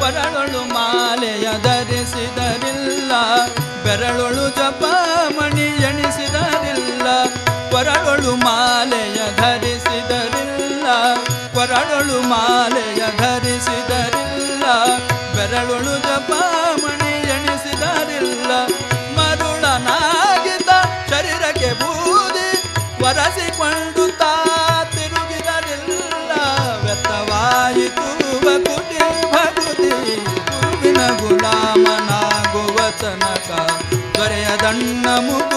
ಕೊರಳೊಳು ಮಾಲೆಯ ಧರಿಸಿದರಿಲ್ಲ, ಬೆರಳೊಳು ಜಪಮಣಿ ಎಣಿಸಿದರಿಲ್ಲ. ಕೊರಳೊಳು ಮಾಲೆಯ ಧರಿಸಿದರಿಲ್ಲ, ಕೊರಳೊಳು ಮಾಲೆಯ ಧರಿಸಿದರಿಲ್ಲ, ಬೆರಳೊಳು ಜಪಮಣಿ ಎಣಿಸಿದರಿಲ್ಲ. ಮರುಳನಾಗಿದ್ದ ಶರೀರಕ್ಕೆ ಬೂದಿ ಒರೆಸಿಕೊಂಡು ತಾ ತಿರುಗಿದರಿಲ್ಲ. ವ್ಯರ್ಥವಾಯಿತು ಭಕುತಿ ಭಕುತಿ, ಗುರುವಿನ ಗುಲಾಮನಾಗುವ ತನಕ ದೊರೆಯದಣ್ಣ ಮುಖ